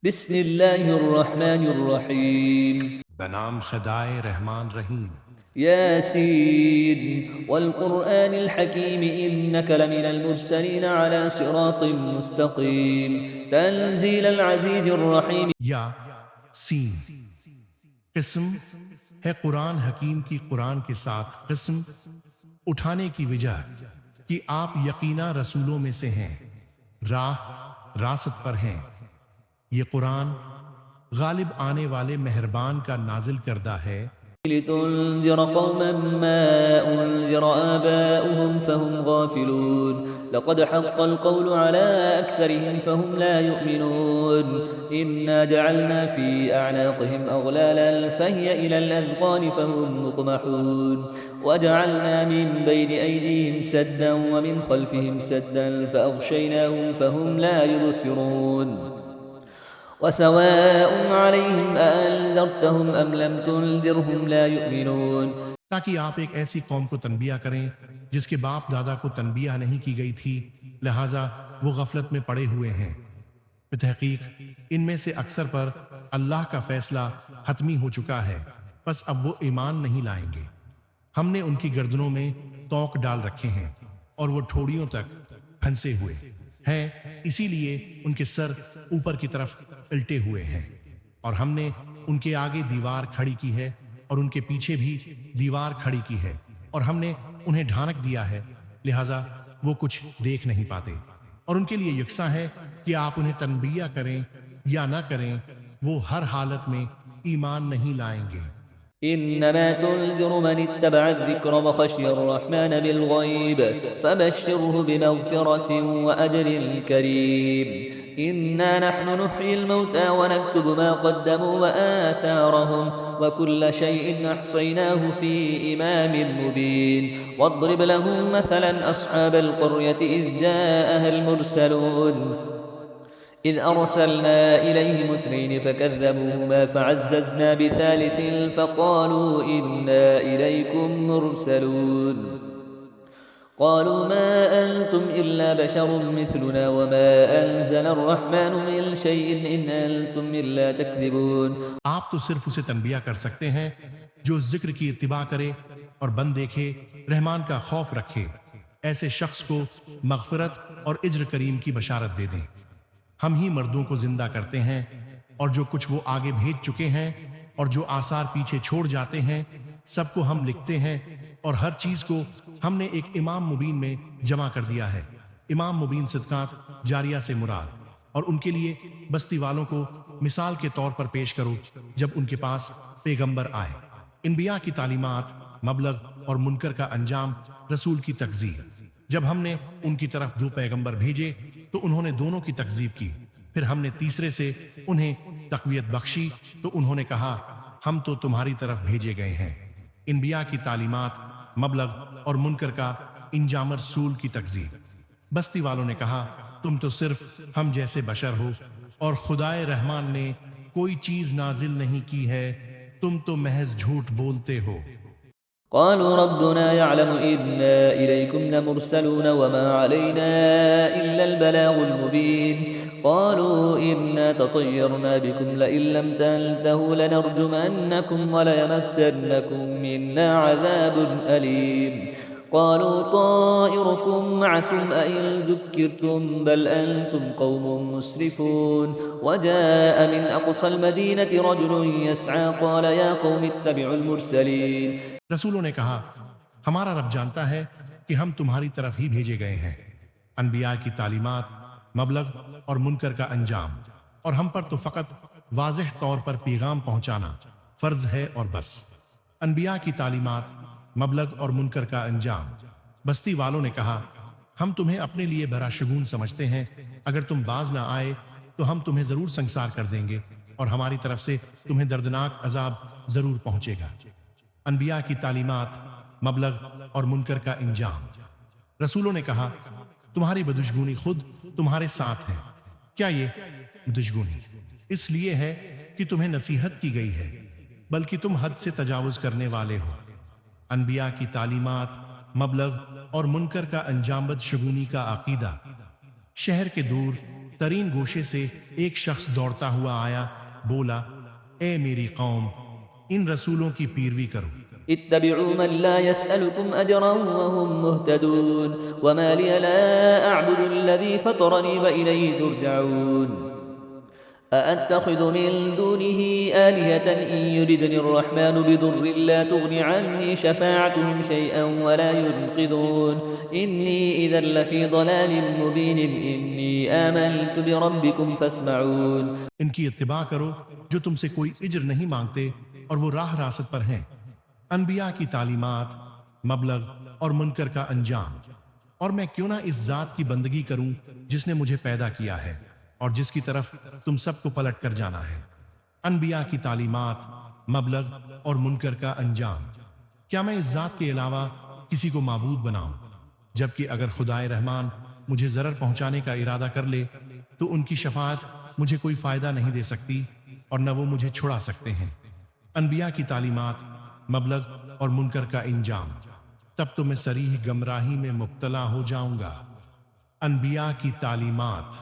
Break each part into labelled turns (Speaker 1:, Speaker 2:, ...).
Speaker 1: بسم اللہ الرحمن الرحیم
Speaker 2: بنام خدائے رحمان رحیم۔
Speaker 1: یاسین والقرآن الحکیم انک لمن المرسلین على صراط مستقیم تنزیل العزیز الرحیم۔
Speaker 2: یا سین قسم ہے قرآن حکیم کی، قرآن کے ساتھ قسم اٹھانے کی وجہ کہ آپ یقینا رسولوں میں سے ہیں، راست پر ہیں۔ یہ قرآن غالب آنے والے مہربان کا نازل کردہ ہے،
Speaker 1: لتنذر قوما ما أنذر آباؤهم فهم غافلون لقد حق القول على أكثرهم فهم لا يؤمنون إنا جعلنا في أعناقهم أغلالا فهي إلى الأذقان فهم مقمحون وجعلنا من بين أيديهم سدا ومن خلفهم سدا فأغشيناهم فهم لا يبصرون وسواء عليهم أأنذرتهم أم لم تنذرهم لا يؤمنون۔
Speaker 2: تاکہ آپ ایک ایسی قوم کو تنبیہ کریں جس کے باپ دادا کو تنبیہ نہیں کی گئی تھی، لہٰذا وہ غفلت میں پڑے ہوئے ہیں۔ بتحقیق ان میں سے اکثر پر اللہ کا فیصلہ حتمی ہو چکا ہے، پس اب وہ ایمان نہیں لائیں گے۔ ہم نے ان کی گردنوں میں توق ڈال رکھے ہیں اور وہ ٹھوڑیوں تک پھنسے ہوئے ہیں، اسی لیے ان کے سر اوپر کی طرف الٹے ہوئے ہیں، اور ہم نے ان کے آگے دیوار کھڑی کی ہے اور ان کے پیچھے بھی دیوار کھڑی کی ہے، اور ہم نے انہیں ڈھانک دیا ہے، لہٰذا وہ کچھ دیکھ نہیں پاتے۔ اور ان کے لیے یکساں ہے کہ آپ انہیں تنبیہ کریں یا نہ کریں، وہ ہر حالت میں ایمان نہیں لائیں گے۔
Speaker 1: إنما تنذر من اتبع الذكر وخشي الرحمن بالغيب فبشره بمغفرة وأجر كريم إنا نحن نحيي الموتى ونكتب ما قدموا وآثارهم وكل شيء أحصيناه في إمام مبين واضرب لهم مثلا أصحاب القرية إذ جاءها المرسلون إذ أرسلنا إليهم اثنين فكذبوهما فعززنا بثالث فقالوا إنا إليكم مرسلون قالوا ما أنتم إلا بشر مثلنا وما أنزل الرحمن من شيء إن أنتم إلا تكذبون۔
Speaker 2: آپ تو صرف اسے تنبیہ کر سکتے ہیں جو ذکر کی اتباع کرے اور بند دیکھے، رحمان کا خوف رکھے، ایسے شخص کو مغفرت اور اجر کریم کی بشارت دے دیں۔ ہم ہی مردوں کو زندہ کرتے ہیں، اور جو کچھ وہ آگے بھیج چکے ہیں اور جو آثار پیچھے چھوڑ جاتے ہیں سب کو ہم لکھتے ہیں، اور ہر چیز کو ہم نے ایک امام مبین میں جمع کر دیا ہے۔ امام مبین صدقات جاریہ سے مراد، اور ان کے لیے بستی والوں کو مثال کے طور پر پیش کرو جب ان کے پاس پیغمبر آئے۔ انبیاء کی تعلیمات، مبلغ اور منکر کا انجام، رسول کی تکذیب۔ جب ہم نے ان کی طرف دو پیغمبر بھیجے تو انہوں نے دونوں کی تکذیب کی، پھر ہم نے تیسرے سے انہیں تقویت بخشی تو انہوں نے کہا ہم تو تمہاری طرف بھیجے گئے ہیں۔ انبیاء کی تعلیمات، مبلغ اور منکر کا انجام، رسول کی تکذیب۔ بستی والوں نے کہا تم تو صرف ہم جیسے بشر ہو، اور خدائے رحمان نے کوئی چیز نازل نہیں کی ہے، تم تو محض جھوٹ بولتے ہو۔
Speaker 1: قالوا ربنا يعلم إنا إليكم لمرسلون وما علينا إلا البلاغ المبين قالوا إنا تطيرنا بكم لئن لم تنتهوا لنرجمنكم وليمسنكم منا عذاب أليم قالوا طائركم معكم أئن ذكرتم بل أنتم قوم مسرفون وجاء من أقصى المدينة رجل يسعى قال يا قوم اتبعوا المرسلين۔
Speaker 2: رسولوں نے کہا ہمارا رب جانتا ہے کہ ہم تمہاری طرف ہی بھیجے گئے ہیں۔ انبیاء کی تعلیمات، مبلغ اور منکر کا انجام، اور ہم پر تو فقط واضح طور پر پیغام پہنچانا فرض ہے اور بس۔ انبیاء کی تعلیمات، مبلغ اور منکر کا انجام۔ بستی والوں نے کہا ہم تمہیں اپنے لیے بھرا شگون سمجھتے ہیں، اگر تم باز نہ آئے تو ہم تمہیں ضرور سنگسار کر دیں گے، اور ہماری طرف سے تمہیں دردناک عذاب ضرور پہنچے گا۔ انبیاء کی تعلیمات، مبلغ اور منکر کا انجام۔ رسولوں نے کہا تمہاری بدشگونی خود تمہارے ساتھ ہے۔ کیا یہ بدشگونی اس لیے ہے کہ تمہیں نصیحت کی گئی ہے، بلکہ تم حد سے تجاوز کرنے والے ہو۔ انبیاء کی تعلیمات، مبلغ اور منکر کا انجام، بدشگونی کا عقیدہ، شہر کے دور ترین گوشے سے ایک شخص دوڑتا ہوا آیا، بولا، اے میری قوم، ان رسولوں کی پیروی کرو۔
Speaker 1: اتبعوا من لا يسألكم أجرا وهم مهتدون وما لي لا أعبد الذي فطرني وإليه ترجعون أأتخذ من دونه آلهة إن يردني الرحمن بضر لا تغن عني شفاعتهم شيئا ولا ينقذون إني إذا لفي ضلال مبين إني آمنت بربكم فاسمعون۔
Speaker 2: ان کی اتباع کرو جو تم سے کوئی اجر نہیں مانگتے اور وہ راہ راست پر ہیں۔ انبیاء کی تعلیمات، مبلغ اور منکر کا انجام، اور میں کیوں نہ اس ذات کی بندگی کروں جس نے مجھے پیدا کیا ہے اور جس کی طرف تم سب کو پلٹ کر جانا ہے۔ انبیاء کی تعلیمات، مبلغ اور منکر کا انجام۔ کیا میں اس ذات کے علاوہ کسی کو معبود بناؤں؟ جبکہ اگر خدائے رحمان مجھے ضرر پہنچانے کا ارادہ کر لے تو ان کی شفاعت مجھے کوئی فائدہ نہیں دے سکتی اور نہ وہ مجھے چھڑا سکتے ہیں۔ انبیاء کی تعلیمات، مبلغ اور منکر کا انجام، تب تو میں صریح گمراہی میں مبتلا ہو جاؤں گا۔ انبیاء کی تعلیمات،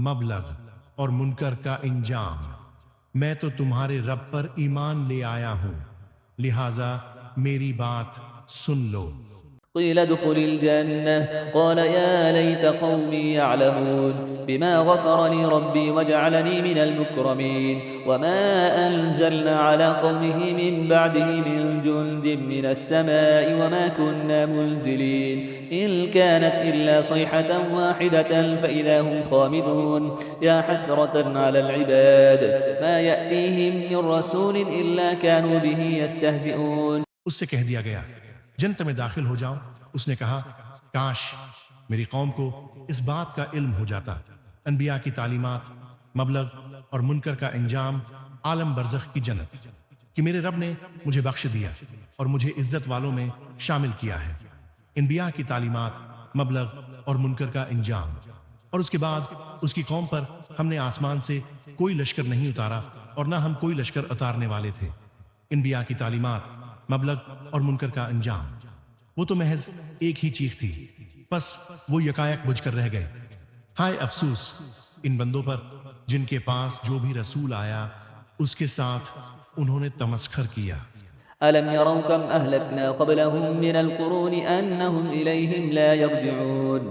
Speaker 2: مبلغ اور منکر کا انجام، میں تو تمہارے رب پر ایمان لے آیا ہوں، لہذا میری بات سن لو۔
Speaker 1: قيل ادخل الجنة قال يا ليت قومي يعلمون بما غفر لي ربي وجعلني من المكرمين وما أنزلنا على قومه من بعده من جند من السماء وما كنا منزلين إن كانت إلا صيحة واحدة فإذا هم خامدون يا حسرة على العباد ما يأتيهم من رسول إلا كانوا به يستهزئون۔
Speaker 2: اس سے کہہ دیا گیا جنت میں داخل ہو جاؤ۔ اس نے کہا کاش میری قوم کو اس بات کا علم ہو جاتا۔ انبیاء کی تعلیمات، مبلغ اور منکر کا انجام، عالم برزخ کی جنت، کہ میرے رب نے مجھے بخش دیا اور مجھے عزت والوں میں شامل کیا ہے۔ انبیاء کی تعلیمات، مبلغ اور منکر کا انجام، اور اس کے بعد اس کی قوم پر ہم نے آسمان سے کوئی لشکر نہیں اتارا اور نہ ہم کوئی لشکر اتارنے والے تھے۔ انبیاء کی تعلیمات، مبلغ اور منکر کا انجام، وہ تو محض ایک ہی چیخ تھی، بس وہ یکایک بجھ کر رہ گئے۔ ہائے افسوس ان بندوں پر جن کے پاس جو بھی رسول آیا اس کے ساتھ انہوں نے تمسخر کیا۔
Speaker 1: ألم يروا كم أهلكنا قبلهم من القرون أنهم إليهم لا يرجعون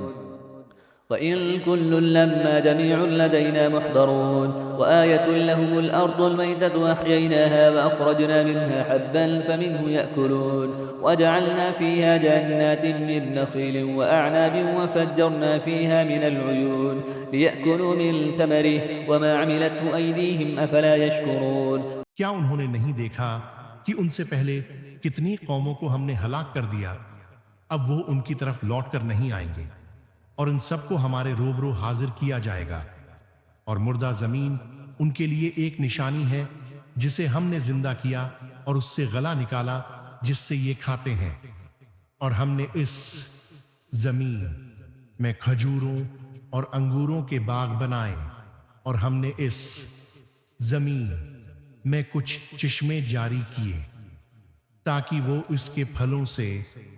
Speaker 1: وإن كل لما جميع لدينا محضرون وآية لهم الأرض الميتة وأحييناها وأخرجنا منها حبا فمنه يأكلون وجعلنا فيها جنات من نخيل وأعناب وفجرنا فيها من العيون ليأكلوا من ثمره وما عملته أيديهم أفلا يشكرون۔
Speaker 2: کیا انہوں نے نہیں دیکھا کہ ان سے پہلے کتنی قوموں کو ہم نے ہلاک کر دیا؟ اب وہ ان کی طرف لوٹ کر نہیں آئیں گے، اور ان سب کو ہمارے روبرو حاضر کیا جائے گا۔ اور مردہ زمین ان کے لیے ایک نشانی ہے جسے ہم نے زندہ کیا اور اس سے غلہ نکالا جس سے یہ کھاتے ہیں۔ اور ہم نے اس زمین میں کھجوروں اور انگوروں کے باغ بنائے، اور ہم نے اس زمین میں کچھ چشمے جاری کیے تاکہ وہ اس کے پھلوں سے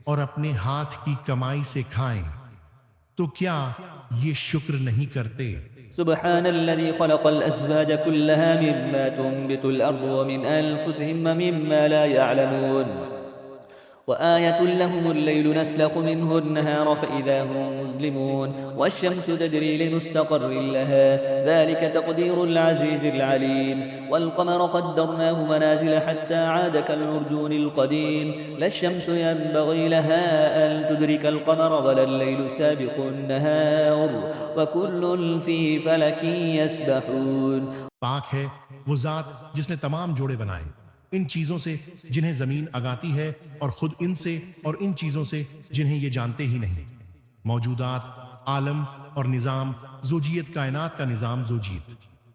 Speaker 2: اور اپنے ہاتھ کی کمائی سے کھائیں۔ تو کیا یہ شکر نہیں کرتے؟
Speaker 1: سبحان الذي خلق الأزواج كلها مما تنبت الأرض ومن أنفسهم مما لا يعلمون وآية لهم الليل نسلخ منه النهار فإذا هم مظلمون والشمس تجري لمستقر لها ذلك تقدير العزيز العليم والقمر قدرناه منازل حتى عاد كالعرجون القديم لا الشمس ينبغي لها أن تدرك القمر ولا الليل سابق النهار وكل في فلك يسبحون۔
Speaker 2: پاک ہے وہ ذات جس نے تمام جوڑے بنائے، ان چیزوں سے جنہیں زمین اگاتی ہے اور خود ان سے اور ان چیزوں سے جنہیں یہ جانتے ہی نہیں۔ موجودات، عالم اور نظام زوجیت، کائنات کا نظام زوجیت،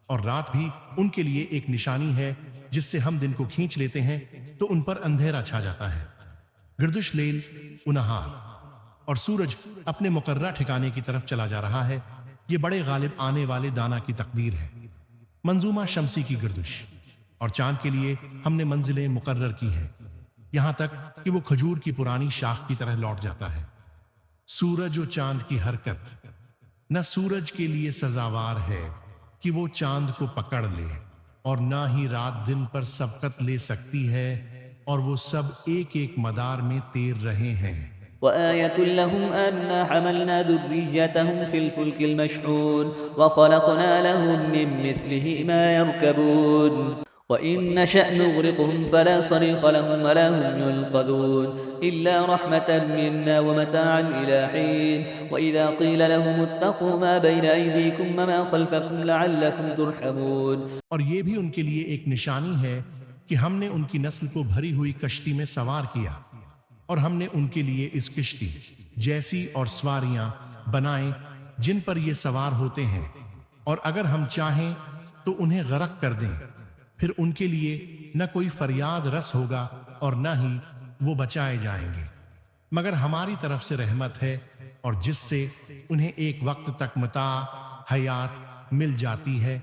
Speaker 2: اور رات بھی ان کے لیے ایک نشانی ہے جس سے ہم دن کو کھینچ لیتے ہیں تو ان پر اندھیرا چھا جاتا ہے۔ گردش لیل و نہار، اور سورج اپنے مقررہ ٹھکانے کی طرف چلا جا رہا ہے۔ یہ بڑے غالب آنے والے دانا کی تقدیر ہے۔ منظومہ شمسی کی گردش، اور چاند کے لیے ہم نے منزلیں مقرر کی ہیں یہاں تک کہ وہ کھجور کی پرانی شاخ کی طرح لوٹ جاتا ہے۔ سورج و چاند کی حرکت نہ سورج کے لیے سزاوار ہے کہ وہ چاند کو پکڑ لے، اور نہ ہی رات دن پر سبقت لے سکتی ہے، اور وہ سب ایک ایک مدار میں تیر رہے ہیں۔
Speaker 1: وآية لهم أنا حملنا ذريتهم في الفلك المشحون وخلقنا لهم من مثله ما يركبون وإن نشأ نغرقهم فلا صريخ لهم ولا هم ينقذون إلا رحمة منا ومتاعا إلى حين وإذا قيل لهم اتقوا ما بين أيديكم وما خلفكم لعلكم ترحمون۔
Speaker 2: اور یہ بھی ان کے لیے ایک نشانی ہے کہ ہم نے ان کی نسل کو بھری ہوئی کشتی میں سوار کیا، اور ہم نے ان کے لیے اس کشتی جیسی اور سواریاں بنائیں جن پر یہ سوار ہوتے ہیں، اور اگر ہم چاہیں تو انہیں غرق کر دیں، پھر ان کے لیے نہ کوئی فریاد رس ہوگا اور نہ ہی وہ بچائے جائیں گے، مگر ہماری طرف سے رحمت ہے، اور جس سے انہیں ایک وقت تک متاع حیات مل جاتی ہے۔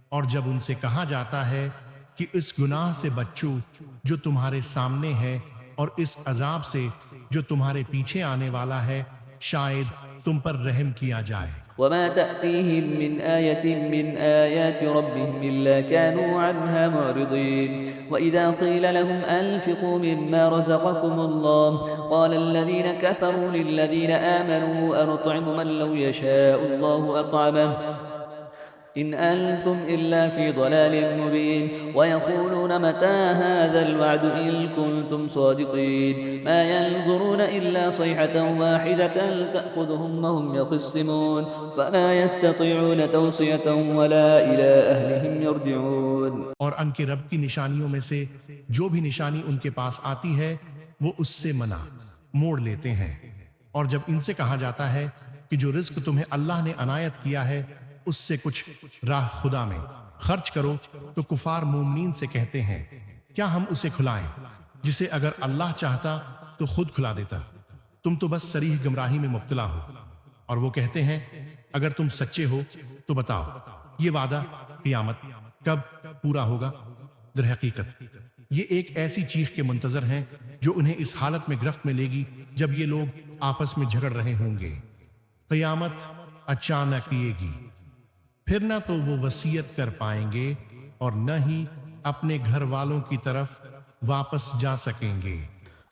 Speaker 2: اور جب ان سے کہا جاتا ہے کہ اس گناہ سے بچو جو تمہارے سامنے ہے، اور اس عذاب سے جو تمہارے پیچھے آنے والا ہے، شاید تم پر رحم کیا جائے۔
Speaker 1: وما تأتيهم من آية من آيات ربهم إلا كانوا عنها معرضين وإذا قيل لهم أنفقوا مما رزقكم الله قال الذين كفروا للذين آمنوا أنطعم من لو يشاء الله أطعمه إن أنتم إلا في ضلال مبين ويقولون متى هذا الوعد إن كنتم صادقين ما ينظرون إلا صيحة واحدة تأخذهم وهم يخصمون فلا يستطيعون توصية ولا إلى أهلهم يرجعون۔
Speaker 2: اور ان کے رب کی نشانیوں میں سے جو بھی نشانی ان کے پاس آتی ہے وہ اس سے منع موڑ لیتے ہیں، اور جب ان سے کہا جاتا ہے کہ جو رزق تمہیں اللہ نے عنایت کیا ہے اس سے کچھ راہ خدا میں خرچ کرو، تو کفار مومنین سے کہتے ہیں کیا ہم اسے کھلائیں جسے اگر اللہ چاہتا تو خود کھلا دیتا، تم تو بس صریح گمراہی میں مبتلا ہو۔ اور وہ کہتے ہیں اگر تم سچے ہو تو بتاؤ یہ وعدہ قیامت کب پورا ہوگا؟ در حقیقت یہ ایک ایسی چیخ کے منتظر ہیں جو انہیں اس حالت میں گرفت میں لے گی جب یہ لوگ آپس میں جھگڑ رہے ہوں گے۔ قیامت اچانک آئے گی، پھر نہ تو وہ وصیت کر پائیں گے اور نہ ہی اپنے گھر والوں کی طرف واپس جا سکیں گے۔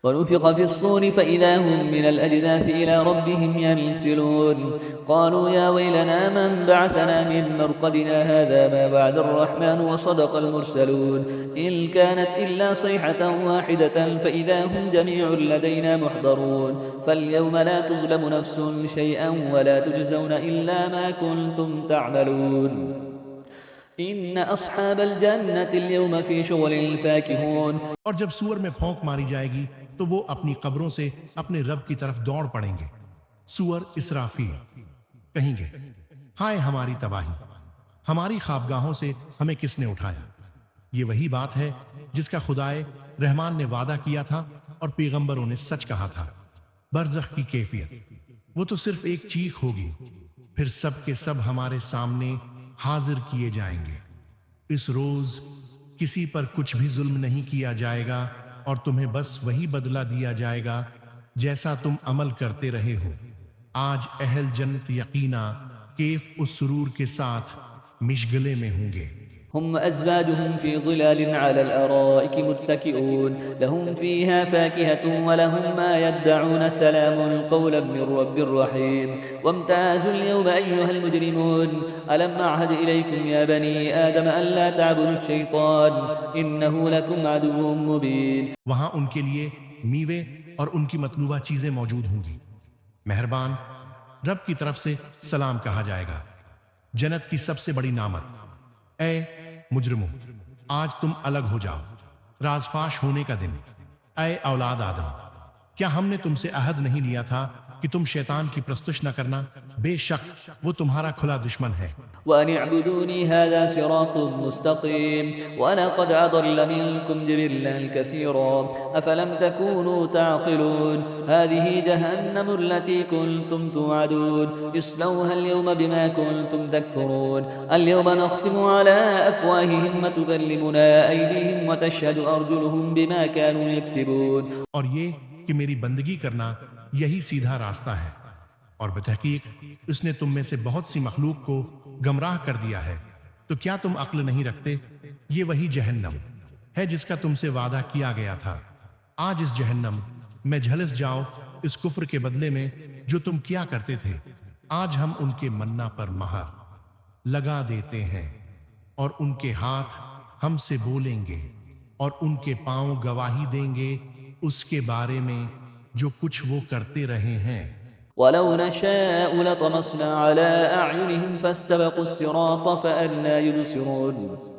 Speaker 1: ونفخ في الصور فإذا هم من الأجداث إلى ربهم ينسلون قالوا يا ويلنا من بعثنا من مرقدنا هذا ما وعد الرحمن وصدق المرسلون إن كانت إلا صيحة واحدة فإذا هم جميع لدينا محضرون فاليوم لا تظلم نفس شيئا ولا تجزون إلا ما كنتم تعملون إن أصحاب الجنة اليوم في شغل فاكهون۔
Speaker 2: اور جب سور میں پھونک ماری جائے گی تو وہ اپنی قبروں سے اپنے رب کی طرف دوڑ پڑیں گے۔ سور اسرافیل کہیں گے ہائے ہماری تباہی، ہماری خوابگاہوں سے ہمیں کس نے اٹھایا۔ یہ وہی بات ہے جس کا خدائے رحمان نے وعدہ کیا تھا اور پیغمبروں نے سچ کہا تھا۔ برزخ کی کیفیت وہ تو صرف ایک چیخ ہوگی، پھر سب کے سب ہمارے سامنے حاضر کیے جائیں گے۔ اس روز کسی پر کچھ بھی ظلم نہیں کیا جائے گا، اور تمہیں بس وہی بدلہ دیا جائے گا جیسا تم عمل کرتے رہے ہو۔ آج اہل جنت یقینا کیف اس سرور کے ساتھ مشغلے میں ہوں گے۔
Speaker 1: هم أزواجهم في ظلال على الأرائك متكئون لهم فيها فاكهة ولهم ما يدعون سلام قولا من رب رحيم وامتازوا اليوم أيها المجرمون ألم أعهد إليكم يا بني آدم ألا تعبدوا الشيطان إنه لكم عدو مبين۔
Speaker 2: وہاں ان کے لیے میوے اور ان کی مطلوبہ چیزیں موجود ہوں گی۔ مہربان رب کی طرف سے سلام کہا جائے گا۔ جنت کی سب سے بڑی نعمت، اے مجرموں آج تم الگ ہو جاؤ، راز فاش ہونے کا دن۔ اے اولاد آدم کیا ہم نے تم سے عہد نہیں لیا تھا کہ تم شیطان کی پرستش نہ کرنا؟ بے شک وہ تمہارا کھلا دشمن ہے۔
Speaker 1: وأن اعبدوني هذا صراط مستقيم ولقد أضل منكم جبلا كثيرا أفلم تكونوا تعقلون هذه جهنم التي كنتم توعدون اصلوها اليوم بما كنتم تكفرون اليوم نختم على أفواههم وتكلمنا أيديهم وتشهد أرجلهم بما كانوا يكسبون۔
Speaker 2: اور یہ کہ میری بندگی کرنا یہی سیدھا راستہ ہے، اور بتحقیق اس نے تم میں سے بہت سی مخلوق کو گمراہ کر دیا ہے، تو کیا تم عقل نہیں رکھتے؟ یہ وہی جہنم ہے جس کا تم سے وعدہ کیا گیا تھا۔ آج اس جہنم میں جھلس جاؤ اس کفر کے بدلے میں جو تم کیا کرتے تھے۔ آج ہم ان کے منا پر مہر لگا دیتے ہیں اور ان کے ہاتھ ہم سے بولیں گے اور ان کے پاؤں گواہی دیں گے اس کے بارے میں جو کچھ وہ کرتے رہے ہیں۔
Speaker 1: ولو نشاء لطمسنا على أعينهم فاستبقوا الصراط فأنى يبصرون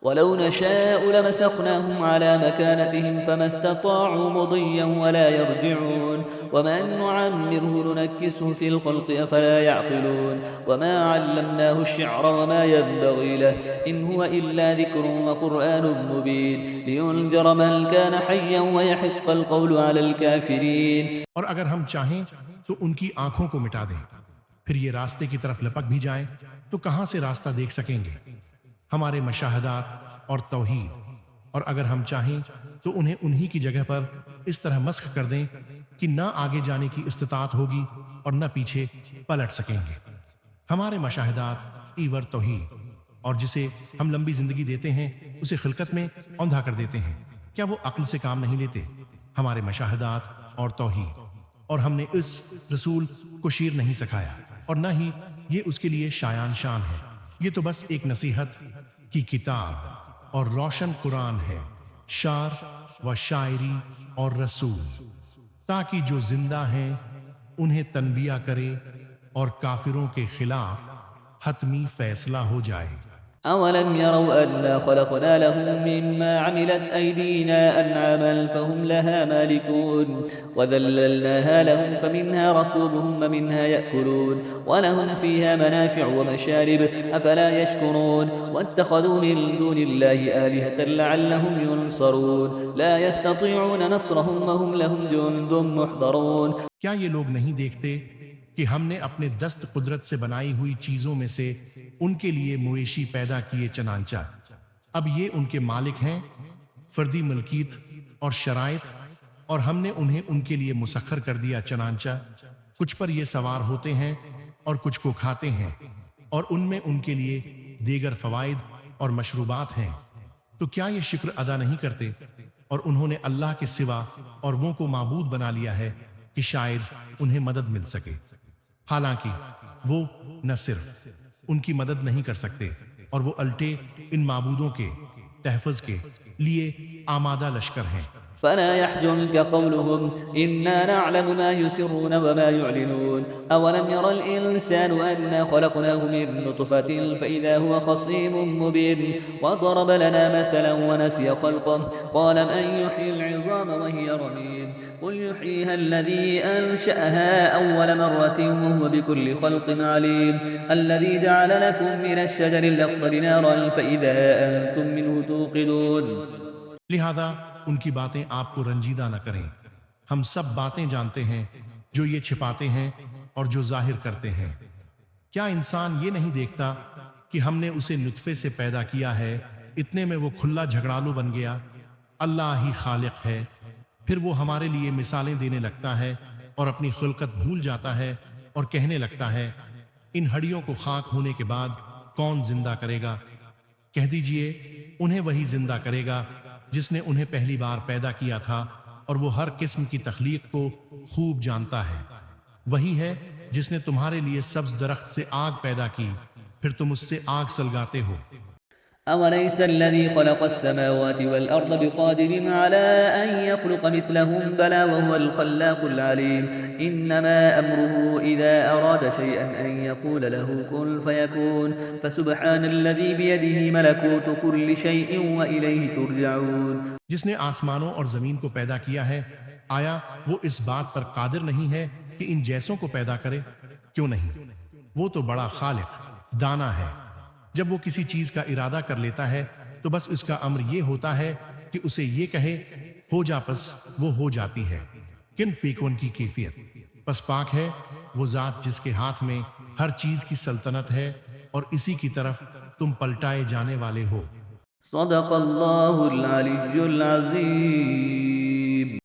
Speaker 1: ولو نشاء لمسخناهم على مكانتهم فما استطاعوا مضيا ولا يرجعون ومن نعمره ننكسه في الخلق أفلا يعقلون وما علمناه الشعر وما ينبغي له إن هو إلا ذكر وقرآن مبين لينذر من كان حيا ويحق القول على الكافرين۔
Speaker 2: اور اگر ہم چاہیں تو ان کی آنکھوں کو مٹا دیں، پھر یہ راستے کی طرف لپک بھی جائیں تو کہاں سے راستہ دیکھ سکیں گے؟ ہمارے مشاہدات اور توحید، اور اگر ہم چاہیں تو انہیں انہی کی جگہ پر اس طرح مسخ کر دیں کہ نہ آگے جانے کی استطاعت ہوگی اور نہ پیچھے پلٹ سکیں گے۔ ہمارے مشاہدات ایور توحید، اور جسے ہم لمبی زندگی دیتے ہیں اسے خلقت میں اوندھا کر دیتے ہیں۔ کیا وہ عقل سے کام نہیں لیتے؟ ہمارے مشاہدات اور توحید، اور ہم نے اس رسول کو شیر نہیں سکھایا اور نہ ہی یہ اس کے لیے شایان شان ہے۔ یہ تو بس ایک نصیحت کی کتاب اور روشن قرآن ہے، شعر و شاعری اور رسول، تاکہ جو زندہ ہیں انہیں تنبیہ کرے اور کافروں کے خلاف حتمی فیصلہ ہو جائے۔
Speaker 1: أولم يروا أنا خلقنا لهم مما عملت أيدينا أنعاما فهم لها مالكون وذللناها لهم فمنها ركوبهم ومنها يأكلون ولهم فيها منافع ومشارب أفلا يشكرون واتخذوا من دون الله آلهة لعلهم ينصرون لا يستطيعون نصرهم وهم لهم جند محضرون۔
Speaker 2: کیا یہ لوگ نہیں دیکھتے کہ ہم نے اپنے دست قدرت سے بنائی ہوئی چیزوں میں سے ان کے لیے مویشی پیدا کیے، چنانچہ اب یہ ان کے مالک ہیں، فردی ملکیت اور شرائط، اور ہم نے انہیں ان کے لیے مسخر کر دیا، چنانچہ کچھ پر یہ سوار ہوتے ہیں اور کچھ کو کھاتے ہیں، اور ان میں ان کے لیے دیگر فوائد اور مشروبات ہیں۔ تو کیا یہ شکر ادا نہیں کرتے؟ اور انہوں نے اللہ کے سوا اور وہ کو معبود بنا لیا ہے کہ شاید انہیں مدد مل سکے، حالانکہ وہ نہ صرف ان کی مدد نہیں کر سکتے اور وہ الٹے ان معبودوں کے تحفظ کے لیے آمادہ لشکر ہیں۔
Speaker 1: فلا يحزنك قولهم إنا نعلم ما يسرون وما يعلنون أولم ير الإنسان أنا خلقناه من نطفة فإذا هو خصيم مبين وضرب لنا مثلا ونسي خلقه قال من يحيي العظام وهي رميم قل يحييها الذي أنشأها أول مرة وهو بكل خلق عليم الذي جعل لكم من الشجر الأخضر نارا فإذا أنتم منه توقدون۔
Speaker 2: لہذا ان کی باتیں آپ کو رنجیدہ نہ کریں، ہم سب باتیں جانتے ہیں، جو یہ چھپاتے ہیں اور جو ظاہر کرتے ہیں۔ کیا انسان یہ نہیں دیکھتا کہ ہم نے اسے نطفے سے پیدا کیا ہے، اتنے میں وہ کھلا جھگڑالو بن گیا؟ اللہ ہی خالق ہے۔ پھر وہ ہمارے لیے مثالیں دینے لگتا ہے اور اپنی خلقت بھول جاتا ہے اور کہنے لگتا ہے ان ہڈیوں کو خاک ہونے کے بعد کون زندہ کرے گا؟ کہہ دیجئے انہیں وہی زندہ کرے گا جس نے انہیں پہلی بار پیدا کیا تھا، اور وہ ہر قسم کی تخلیق کو خوب جانتا ہے۔ وہی ہے جس نے تمہارے لیے سبز درخت سے آگ پیدا کی، پھر تم اس سے آگ سلگاتے ہو۔
Speaker 1: أوليس الذي خلق السماوات والأرض بقادر على أن يخلق مثلهم بلى وهو الخلاق العليم إنما أمره إذا أراد شيئا أن يقول له كن فيكون فسبحان الذي بيده ملكوت كل شيء وإليه ترجعون۔
Speaker 2: جس نے آسمانوں اور زمین کو پیدا کیا ہے، آیا وہ اس بات پر قادر نہیں ہے کہ ان جیسوں کو پیدا کرے؟ کیوں نہیں؟ وہ تو بڑا خالق دانا ہے۔ جب وہ کسی چیز کا ارادہ کر لیتا ہے تو بس اس کا امر یہ ہوتا ہے کہ اسے یہ کہے ہو جا، پس وہ ہو جاتی ہے۔ کن فیکون کی کیفیت، پس پاک ہے وہ ذات جس کے ہاتھ میں ہر چیز کی سلطنت ہے اور اسی کی طرف تم پلٹائے جانے والے ہو۔
Speaker 1: صدق اللہ العلی العظیم۔